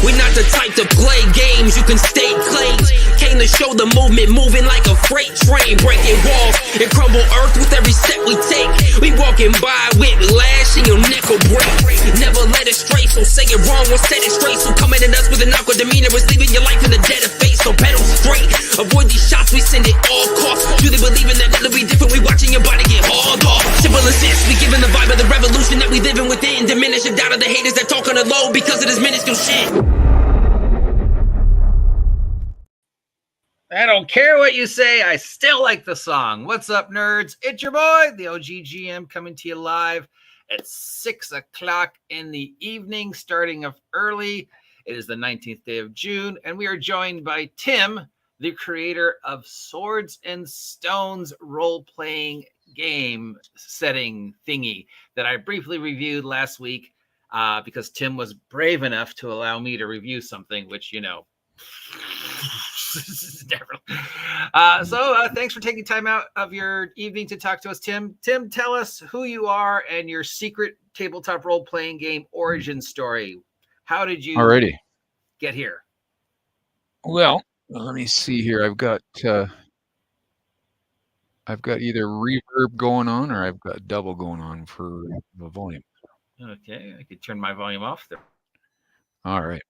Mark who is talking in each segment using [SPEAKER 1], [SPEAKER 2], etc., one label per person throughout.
[SPEAKER 1] We're not the type to play games, you can stake claims. Came to show the movement moving like a freight train, breaking walls and crumble earth with every step we take. We walking by with lash and your neck will break. Never let it stray, so say it wrong or set it straight. So coming at us with an awkward demeanor is leaving your life in the dead of fate. So pedal straight, avoid these shots, we send it all costs. Do they believe in that it'll be different? We watching your body get hauled off. Simple as this, we giving the vibe of the revolution that we living within. Diminish the doubt of the haters that talk on the low because of this minuscule shit.
[SPEAKER 2] I don't care what you say, I still like the song. What's up, nerds? It's your boy, the OGGM, coming to you live at 6 o'clock in the evening, starting off early. It is the 19th day of June, and we are joined by Tim, the creator of Swords and Stones role-playing game setting thingy that I briefly reviewed last week because Tim was brave enough to allow me to review something, which, you know, so thanks for taking time out of your evening to talk to us, Tim. Tim, tell us who you are and your secret tabletop role-playing game origin story. How did you get here?
[SPEAKER 3] Well, let me see here. I've got either reverb going on or I've got double going on for the volume.
[SPEAKER 2] Okay, I could turn my volume off there.
[SPEAKER 3] All right.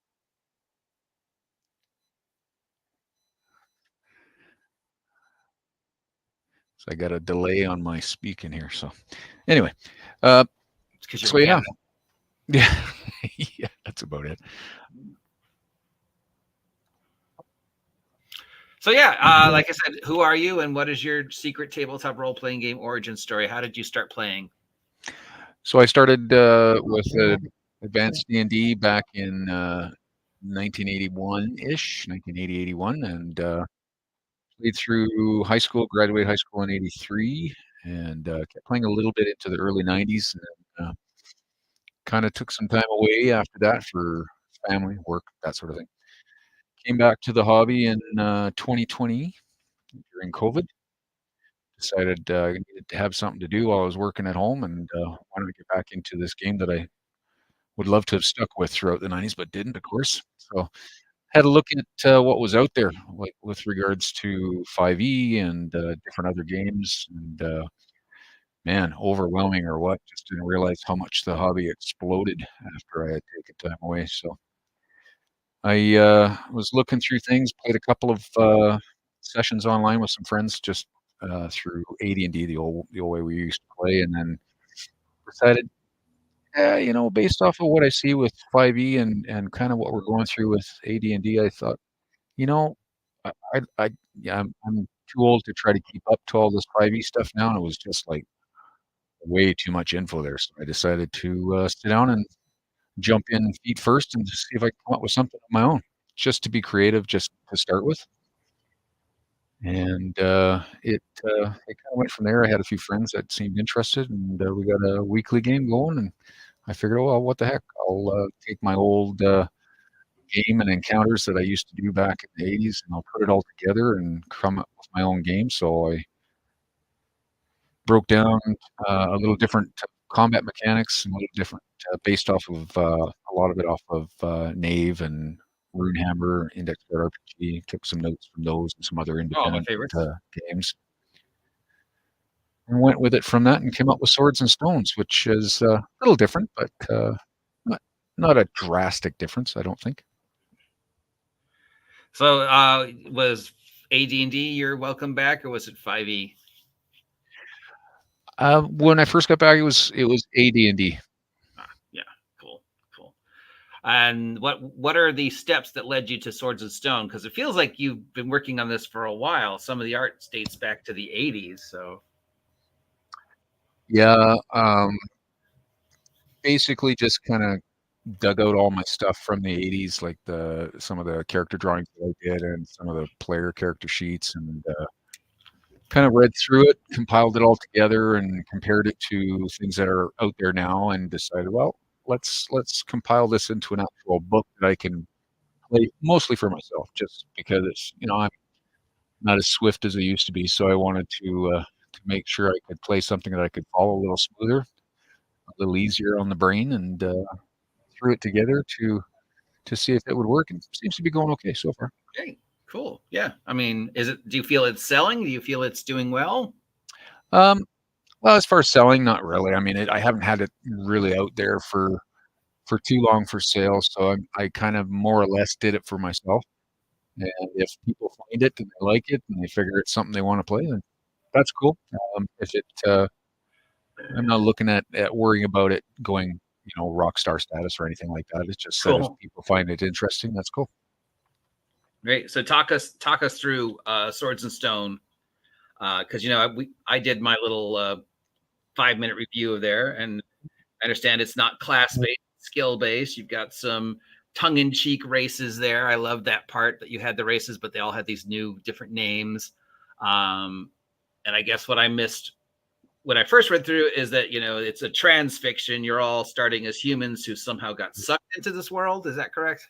[SPEAKER 3] So I got a delay on my speaking here. So anyway, so yeah, yeah, that's about it.
[SPEAKER 2] So yeah, like I said, who are you and what is your secret tabletop role-playing game origin story? How did you start playing?
[SPEAKER 3] So I started with advanced D&D back in 1981-ish, 1980-81, and played through high school, graduated high school in 83, and kept playing a little bit into the early 90s, and kind of took some time away after that for family, work, that sort of thing. Came back to the hobby in 2020 during COVID. Decided I needed to have something to do while I was working at home, and wanted to get back into this game that I would love to have stuck with throughout the 90s, but didn't, of course. So had a look at what was out there, like with regards to 5e and different other games, and man, overwhelming or what? Just didn't realize how much the hobby exploded after I had taken time away. So I was looking through things, played a couple of sessions online with some friends, just through AD&D, the old way we used to play, and then decided, you know, based off of what I see with 5e and kind of what we're going through with AD&D, I thought, you know, I'm too old to try to keep up to all this 5e stuff now, and it was just like way too much info there. So I decided to sit down and jump in feet first and just see if I can come up with something of my own, just to be creative, just to start with. And it kind of went from there. I had a few friends that seemed interested, and we got a weekly game going, and I figured, well, what the heck? I'll take my old game and encounters that I used to do back in the 80s, and I'll put it all together and come up with my own game. So I broke down a little different combat mechanics, and a little different based off of a lot of it off of Knave and Runehammer, Index Card RPG. Took some notes from those and some other independent games, and went with it from that, and came up with Swords and Stones, which is a little different, but not a drastic difference, I don't think.
[SPEAKER 2] So was AD&D your welcome back, or was it 5e?
[SPEAKER 3] When I first got back, it was AD&D.
[SPEAKER 2] Yeah, cool. And what are the steps that led you to Swords and Stone? Because it feels like you've been working on this for a while. Some of the art dates back to the 80s. So
[SPEAKER 3] yeah, basically just kind of dug out all my stuff from the 80s, like some of the character drawings that I did and some of the player character sheets, and kind of read through it, compiled it all together, and compared it to things that are out there now, and decided, well, let's compile this into an actual book that I can play mostly for myself, just because it's, you know, I'm not as swift as I used to be, so I wanted to make sure I could play something that I could follow a little smoother, a little easier on the brain, and threw it together to to see if it would work, and it seems to be going okay so far.
[SPEAKER 2] Okay, cool. Yeah. I mean, do you feel it's selling? Do you feel it's doing well?
[SPEAKER 3] Well, as far as selling, not really. I mean, I haven't had it really out there for too long for sale, so I kind of more or less did it for myself. And if people find it and they like it and they figure it's something they want to play, then that's cool. If it, I'm not looking at worrying about it going, rock star status or anything like that. It's just that if people find it interesting, that's cool.
[SPEAKER 2] Great. So talk us through Swords and Stone, because I did my little 5-minute review of there, and I understand it's not class based, skill based. You've got some tongue in cheek races there. I love that part that you had the races, but they all had these new different names. And I guess what I missed when I first read through is that it's a trans fiction. You're all starting as humans who somehow got sucked into this world. Is that correct?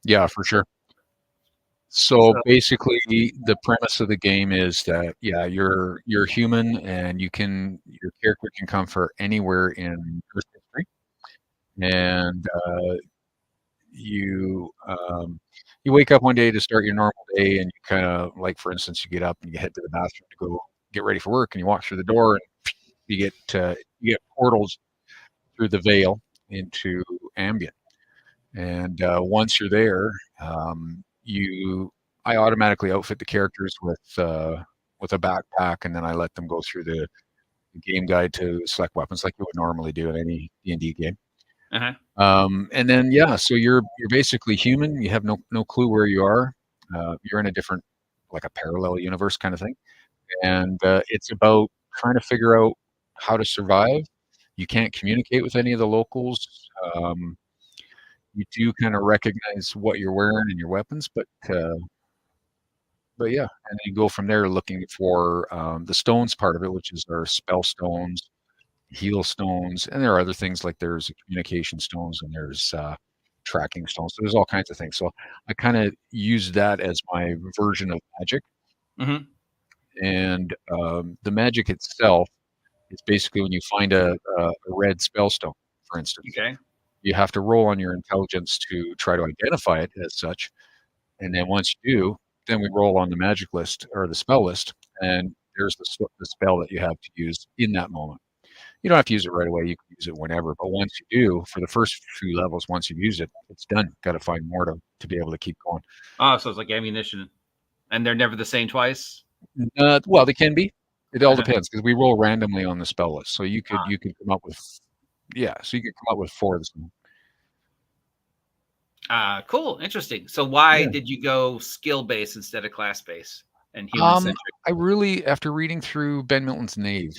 [SPEAKER 3] Yeah, for sure. So basically, the premise of the game is that you're human, and your character can come from anywhere in Earth history, and you wake up one day to start your normal day, and you kind of, like, for instance, you get up and you head to the bathroom to go get ready for work, and you walk through the door, and you get portals through the veil into Ambian. And once you're there, I automatically outfit the characters with a backpack, and then I let them go through the game guide to select weapons like you would normally do in any D&D game. And then so you're basically human. You have no clue where you are. You're in a different, like a parallel universe kind of thing, and it's about trying to figure out how to survive. You can't communicate with any of the locals. You do kind of recognize what you're wearing and your weapons, but yeah, and then you go from there looking for the stones part of it, which is our spell stones, heal stones, and there are other things like there's communication stones and there's tracking stones. So there's all kinds of things. So I kind of use that as my version of magic. And the magic itself is basically when you find a red spell stone, for instance.
[SPEAKER 2] Okay.
[SPEAKER 3] You have to roll on your intelligence to try to identify it as such. And then once you do, then we roll on the magic list or the spell list, and there's the spell that you have to use in that moment. You don't have to use it right away. You can use it whenever. But once you do, for the first few levels, once you use it, it's done. Got to find more to be able to keep going.
[SPEAKER 2] Oh, so it's like ammunition. And they're never the same twice?
[SPEAKER 3] Well, they can be. It all depends, because we roll randomly on the spell list. So you could come up with, so you could come up with 4 of them.
[SPEAKER 2] Cool. Interesting. So why did you go skill-based instead of class-based and human-centric?
[SPEAKER 3] I really, after reading through Ben Milton's Knave,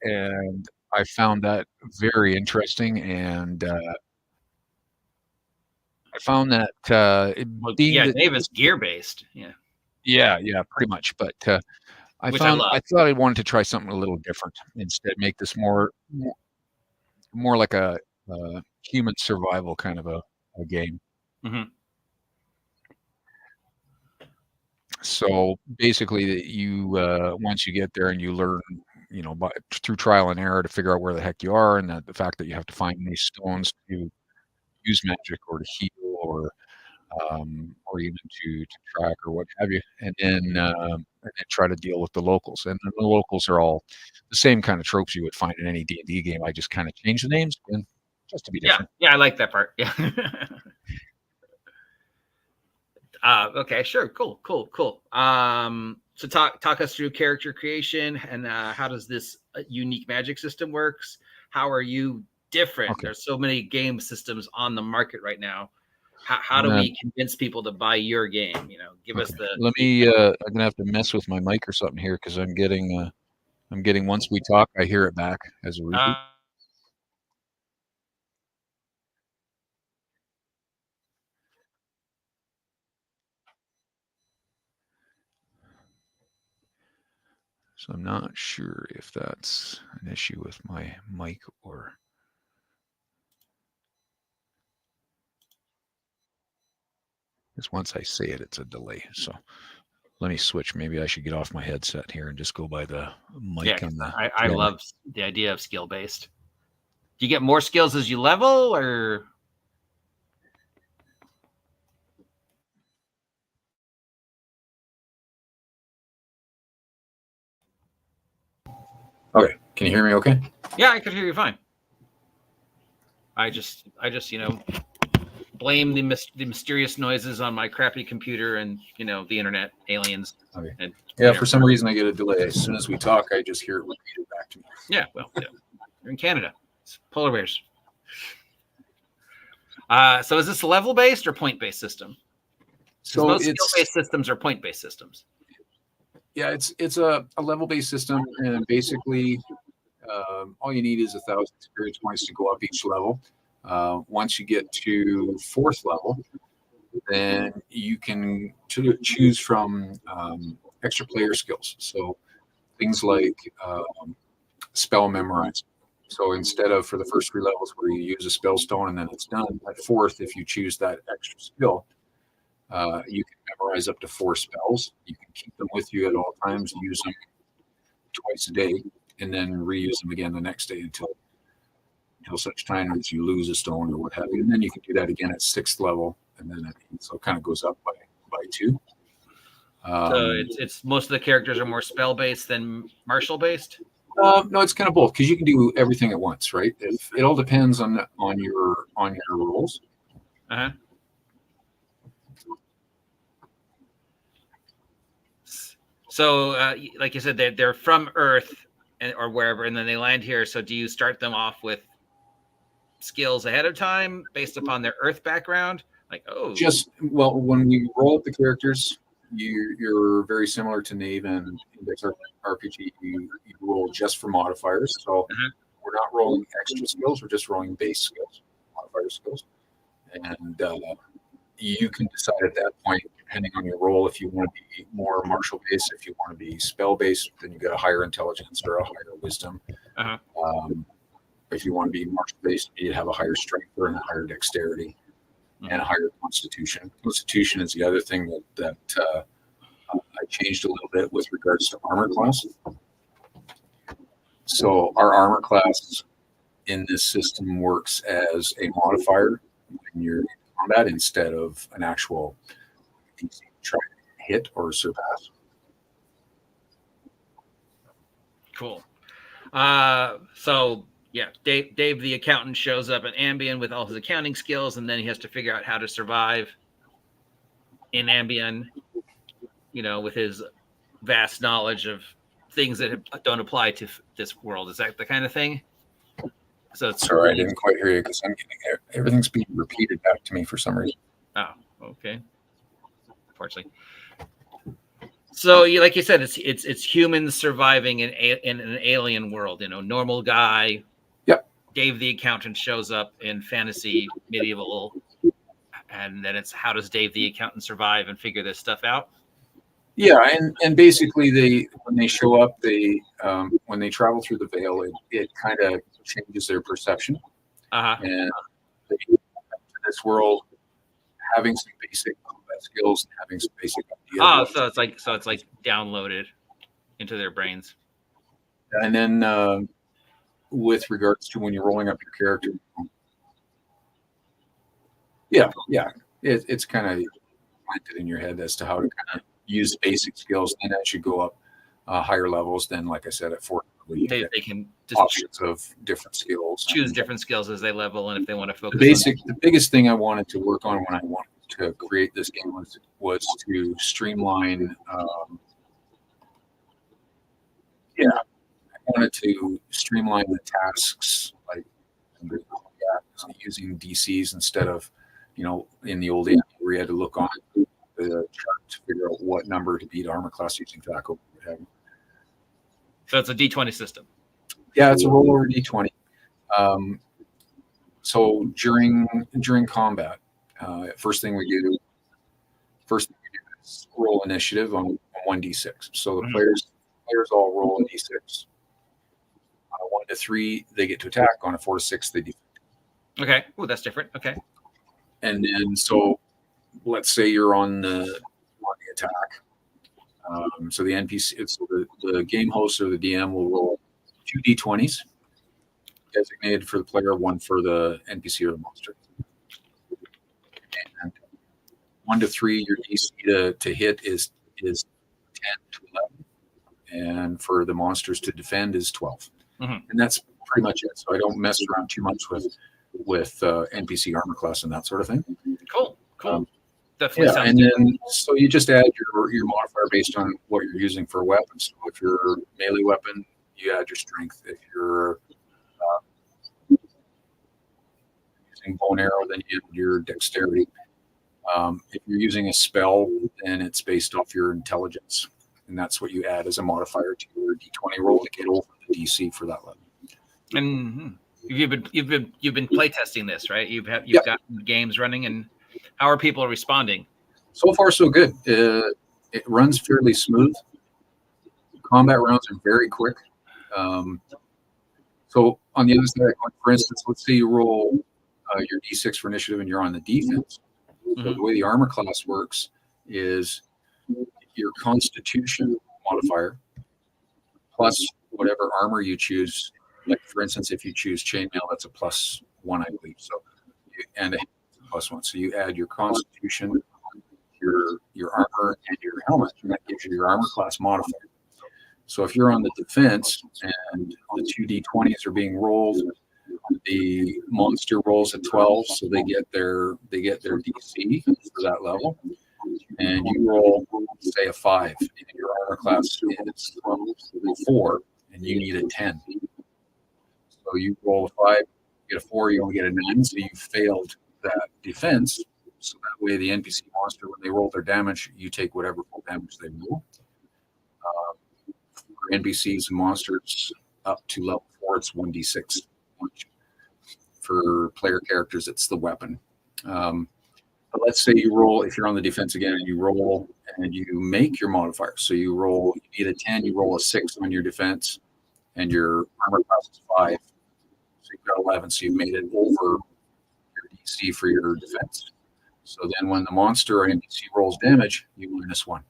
[SPEAKER 3] and I found that very interesting, and I found that
[SPEAKER 2] Knave is gear-based.
[SPEAKER 3] Yeah, pretty much. But I thought I wanted to try something a little different instead, make this more like a human survival kind of a game. So basically, you once you get there and you learn, through trial and error to figure out where the heck you are, and the fact that you have to find these stones to use magic or to heal or even to track or what have you, and then try to deal with the locals. And the locals are all the same kind of tropes you would find in any D&D game. I just kind of change the names just to be different.
[SPEAKER 2] Yeah, I like that part. Yeah. Okay, sure. Cool. So talk us through character creation and how does this unique magic system works? How are you different? Okay. There's so many game systems on the market right now. How do we convince people to buy your game? Give us the.
[SPEAKER 3] Let me. I'm gonna have to mess with my mic or something here, because I'm getting once we talk, I hear it back as a repeat. So I'm not sure if that's an issue with my mic or. Because once I say it, it's a delay. So let me switch. Maybe I should get off my headset here and just go by the mic.
[SPEAKER 2] I love the idea of skill based. Do you get more skills as you level, or?
[SPEAKER 3] Can you hear me okay?
[SPEAKER 2] Yeah, I could hear you fine. I just blame the mysterious noises on my crappy computer and the internet, aliens.
[SPEAKER 3] Okay.
[SPEAKER 2] And
[SPEAKER 3] yeah, for some reason I get a delay. As soon as we talk, I just hear it repeated back to me.
[SPEAKER 2] Yeah, well, you're in Canada. It's polar bears. So is this level based or point based system? So most skill based systems are point based systems.
[SPEAKER 3] Yeah, it's a level based system, and basically all you need is 1,000 experience points to go up each level. Once you get to 4th level, then you can choose from extra player skills. So things like spell memorize. So instead of for the first 3 levels where you use a spell stone and then it's done, at 4th, if you choose that extra skill, you can memorize up to 4 spells. You can keep them with you at all times, use them twice a day, and then reuse them again the next day until such time as you lose a stone or what have you. And then you can do that again at 6th level, and then so it kind of goes up by 2.
[SPEAKER 2] So it's most of the characters are more spell based than martial based.
[SPEAKER 3] No, it's kind of both, because you can do everything at once, right? It all depends on your rules.
[SPEAKER 2] Uh-huh. So, like you said, they're from Earth or wherever, and then they land here. So, do you start them off with skills ahead of time based upon their Earth background? Like,
[SPEAKER 3] when we roll up the characters, you're very similar to Nave and Index RPG. You roll just for modifiers. So we're not rolling extra skills. We're just rolling base skills, modifier skills. And you can decide at that point, depending on your role, if you want to be more martial based, if you want to be spell based, then you get a higher intelligence or a higher wisdom. If you want to be martial based, you have a higher strength or a higher dexterity and a higher constitution. Constitution is the other thing that I changed a little bit with regards to armor class. So our armor class in this system works as a modifier when you're in combat instead of an actual DC to try to hit or surpass.
[SPEAKER 2] Cool. So yeah, Dave the accountant shows up at Ambian with all his accounting skills, and then he has to figure out how to survive in Ambian, with his vast knowledge of things that don't apply to this world. Is that the kind of thing? So it's
[SPEAKER 3] sorry, I didn't quite hear you because I'm getting everything's being repeated back to me for some reason.
[SPEAKER 2] Oh, okay. Unfortunately. So, like you said, it's humans surviving in an alien world. Normal guy.
[SPEAKER 3] Yep.
[SPEAKER 2] Dave the accountant shows up in fantasy medieval, and then it's how does Dave the accountant survive and figure this stuff out?
[SPEAKER 3] Yeah, and basically when they show up, when they travel through the veil, it kind of changes their perception. And they get to this world having some basic combat skills and having some basic ideas.
[SPEAKER 2] So it's like downloaded into their brains.
[SPEAKER 3] And then with regards to when you're rolling up your character, it's kind of planted in your head as to how to kind of use basic skills. And as you go up higher levels, then like I said, at 4th level,
[SPEAKER 2] they can just
[SPEAKER 3] options of different skills.
[SPEAKER 2] Choose different skills as they level, and if they want to focus.
[SPEAKER 3] The biggest thing I wanted to work on when I wanted to create this game was to streamline. I wanted to streamline the tasks, like using DCs instead of, in the old days where you had to look on the chart to figure out what number to beat armor class using TACO.
[SPEAKER 2] So it's a D20 system.
[SPEAKER 3] Yeah, it's a rollover D20. So during combat, first thing we do is roll initiative on 1d6. So the players all roll a d6. On a 1 to 3, they get to attack. On a 4 to 6, they defend.
[SPEAKER 2] Okay. Oh, that's different. Okay.
[SPEAKER 3] And then so let's say you're on the attack. So the NPC, the game host or the DM will roll 2 d20s designated for the player, 1 for the NPC or the monster. And 1 to 3, your DC to hit is 10 to 11, and for the monsters to defend is 12. and that's pretty much it. So I don't mess around too much with NPC armor class and that sort of thing.
[SPEAKER 2] Cool. Definitely.
[SPEAKER 3] Yeah,
[SPEAKER 2] sounds
[SPEAKER 3] and
[SPEAKER 2] good.
[SPEAKER 3] then so you just add your modifier based on what you're using for a weapon. So if you're melee weapon, you add your strength. If you're using bow and arrow, then you add your dexterity. If you're using a spell, then it's based off your intelligence, and that's what you add as a modifier to your D20 roll to get over the DC for that level.
[SPEAKER 2] And you've been playtesting this, right? You've got games running, and how are people responding?
[SPEAKER 3] So far, so good. It runs fairly smooth. Combat rounds are very quick. So on the other side, for instance, let's say you roll your D6 for initiative and you're on the defense. So the way the armor class works is your Constitution modifier plus whatever armor you choose. Like for instance, if you choose chainmail, that's a +1, I believe. So and a +1. So you add your Constitution, your armor, and your helmet, and that gives you your armor class modifier. So if you're on the defense and the 2d20s are being rolled, the monster rolls a 12, so they get their DC for that level, and you roll say a 5, and your armor class is 4, and you need a 10. So you roll a 5, you get a 4, you only get a 9, so you failed that defense. So that way, the NPC monster, when they roll their damage, you take whatever full damage they roll. For NPCs and monsters up to level 4, it's 1d6. For player characters, it's the weapon. But let's say you roll, if you're on the defense again, and you roll and you make your modifier. So you need a 10, you roll a 6 on your defense, and your armor class is 5. So you've got 11, so you made it over your DC for your defense. So then when the monster or NPC rolls damage, you -1.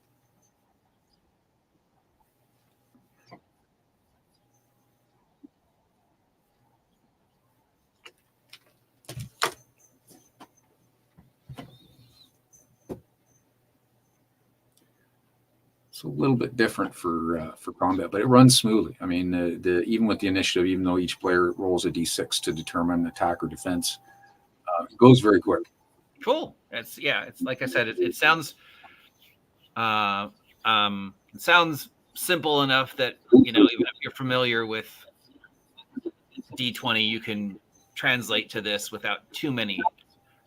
[SPEAKER 3] It's a little bit different for combat, but it runs smoothly. I mean, even with the initiative, even though each player rolls a d6 to determine attack or defense, it goes very quick.
[SPEAKER 2] Cool. It's like I said, it sounds simple enough that even if you're familiar with D20, you can translate to this without too many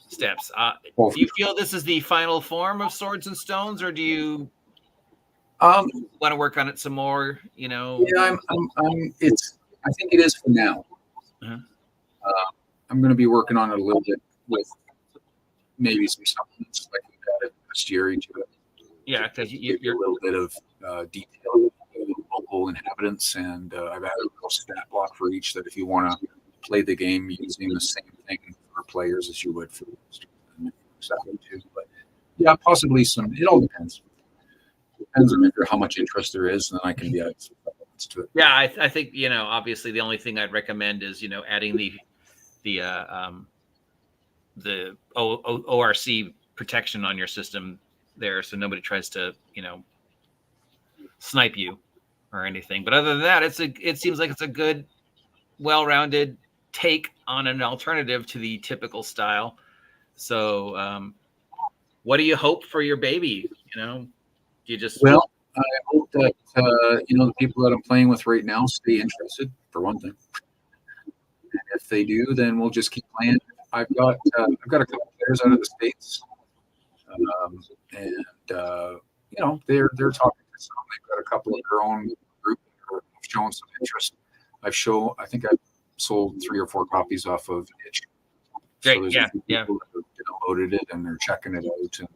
[SPEAKER 2] steps. Do you feel this is the final form of Swords and Stones, or do you want to work on it some more?
[SPEAKER 3] Yeah, I think it is for now. I'm going to be working on it a little bit with maybe some supplements like we've added bestiary to it.
[SPEAKER 2] Yeah, because
[SPEAKER 3] you're a little bit of detail local inhabitants, and I've added a little stat block for each that if you want to play the game using the same thing for players as you would for too. But yeah, possibly some. It all depends. Depends on how much interest there is, and then I can be adding some supplements to it.
[SPEAKER 2] Yeah, I think obviously the only thing I'd recommend is adding the ORC protection on your system there, so nobody tries to snipe you or anything. But other than that, it seems like it's a good, well-rounded take on an alternative to the typical style. So, what do you hope for your baby? Do you just
[SPEAKER 3] I hope that the people that I'm playing with right now stay interested, for one thing. And if they do, then we'll just keep playing. I've got a couple players out of the States, and they're talking to some. They've got a couple of their own group that are showing some interest. I think I've sold 3 or 4 copies off of itch.
[SPEAKER 2] Great,
[SPEAKER 3] so
[SPEAKER 2] yeah.
[SPEAKER 3] People that have downloaded it and they're checking it out, and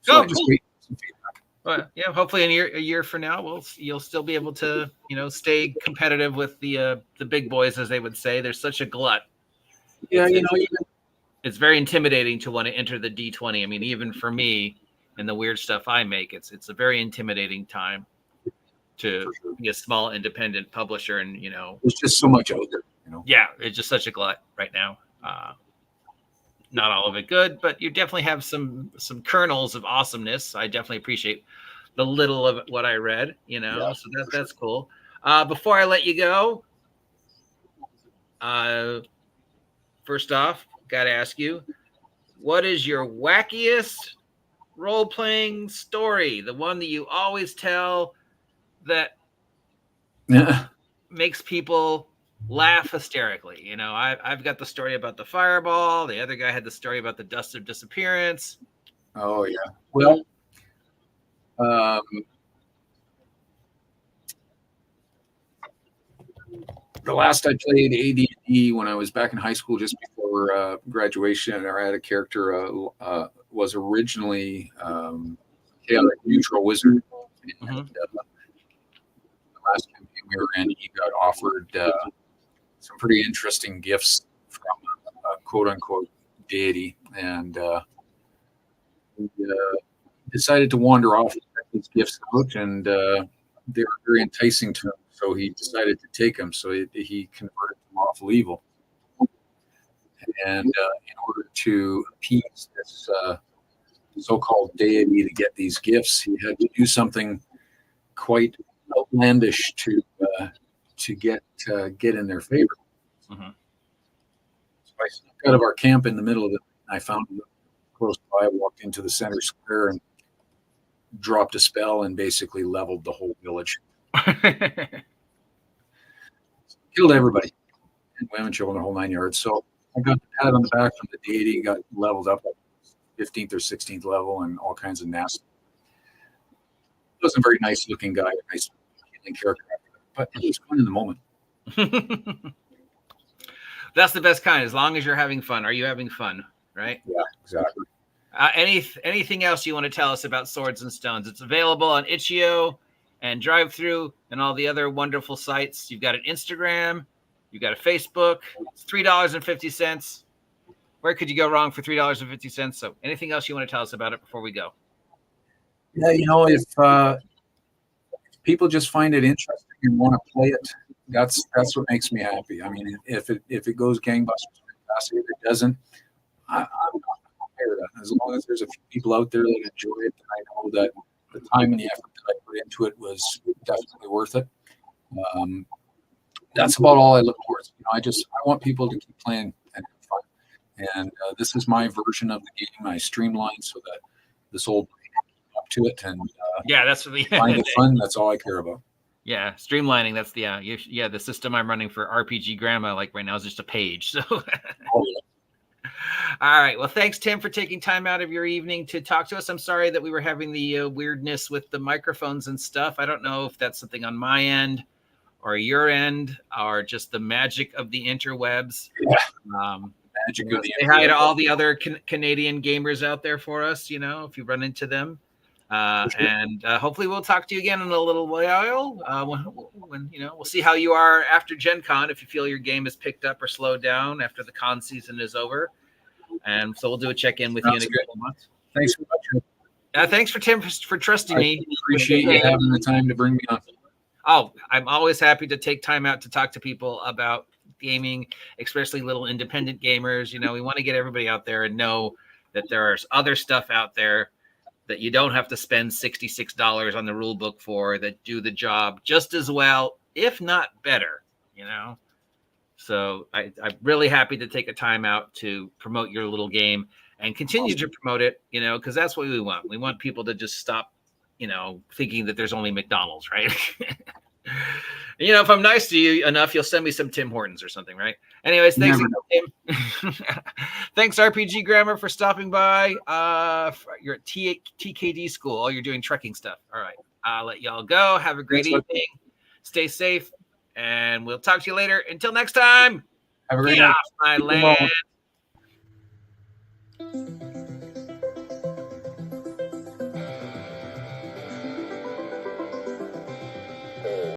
[SPEAKER 2] cool.
[SPEAKER 3] just wait for some feedback.
[SPEAKER 2] Well, yeah, hopefully a year from now, you'll still be able to stay competitive with the big boys, as they would say. There's such a glut.
[SPEAKER 3] Yeah,
[SPEAKER 2] it's very intimidating to want to enter the D20. I mean, even for me and the weird stuff I make, it's a very intimidating time to be a small independent publisher, and
[SPEAKER 3] there's just so much out there.
[SPEAKER 2] Yeah, it's just such a glut right now. Not all of it good, but you definitely have some kernels of awesomeness. I definitely appreciate the little of what I read, so that's cool. Before I let you go, First off, got to ask you, what is your wackiest role-playing story? The one that you always tell that makes people laugh hysterically. You know, I've got the story about the fireball. The other guy had the story about the dust of disappearance.
[SPEAKER 3] Oh yeah. Well, the last I played AD&D when I was back in high school, just before graduation, or I had a character was originally chaotic neutral wizard. And, the last campaign we were in, he got offered some pretty interesting gifts from a quote unquote deity, and he decided to wander off and check these gifts out, and they were very enticing to him. So he decided to take them. So he converted to lawful evil. And in order to appease this so-called deity to get these gifts, he had to do something quite outlandish to get in their favor.
[SPEAKER 2] Mm-hmm.
[SPEAKER 3] So I snuck out of our camp in the middle of it. I found him close by, walked into the center square, and dropped a spell and basically leveled the whole village. Killed everybody, and women, children, the whole 9 yards. So I got the pat on the back from the deity, got leveled up at 15th or 16th level, and all kinds of nasty. He wasn't a very nice looking guy, a nice looking character, but he was fun in the moment.
[SPEAKER 2] That's the best kind, as long as you're having fun. Are you having fun? Right?
[SPEAKER 3] Yeah, exactly.
[SPEAKER 2] Anything else you want to tell us about Swords and Stones? It's available on itch.io and Drive-Thru and all the other wonderful sites. You've got an Instagram, you've got a Facebook. It's $3.50. Where could you go wrong for $3.50? So anything else you want to tell us about it before we go?
[SPEAKER 3] Yeah, you know, if people just find it interesting and want to play it, that's what makes me happy. I mean, if it goes gangbusters, fantastic. If it doesn't, I'm not compared to that. As long as there's a few people out there that enjoy it, I know that the time and the effort that I put into it was definitely worth it. That's about all I look towards. You know, I want people to keep playing and have fun. And this is my version of the game. I streamlined so that this old up to it, and
[SPEAKER 2] yeah, that's the
[SPEAKER 3] find it fun. That's all I care about.
[SPEAKER 2] Yeah, streamlining. That's the the system I'm running for RPG Grandma. Like right now is just a page. So. Oh, yeah. All right. Well, thanks, Tim, for taking time out of your evening to talk to us. I'm sorry that we were having the weirdness with the microphones and stuff. I don't know if that's something on my end or your end or just the magic of the interwebs.
[SPEAKER 3] Yeah. Magic of the
[SPEAKER 2] say hi to all the other Canadian gamers out there for us, you know, if you run into them. And hopefully we'll talk to you again in a little while when you know, we'll see how you are after Gen Con, if you feel your game is picked up or slowed down after the con season is over. And so we'll do a check-in with you in a couple months.
[SPEAKER 3] Thanks so much.
[SPEAKER 2] Thanks for Tim for trusting me.
[SPEAKER 3] Appreciate you having the time to bring me on.
[SPEAKER 2] Oh, I'm always happy to take time out to talk to people about gaming, especially little independent gamers. You know, we want to get everybody out there and know that there's other stuff out there that you don't have to spend $66 on the rule book for, that do the job just as well, if not better, you know? So I'm really happy to take a time out to promote your little game and continue to promote it, you know, because that's what we want. We want people to just stop, you know, thinking that there's only McDonald's, right? You know, if I'm nice to you enough, you'll send me some Tim Hortons or something, right? Anyways, thanks again, Tim. Thanks, RPG Grammar, for stopping by. You're at TKD school. Oh, you're doing trekking stuff. All right. I'll let y'all go. Have a great evening. Stay safe, and we'll talk to you later. Until next time,
[SPEAKER 3] have a great
[SPEAKER 2] get off my land.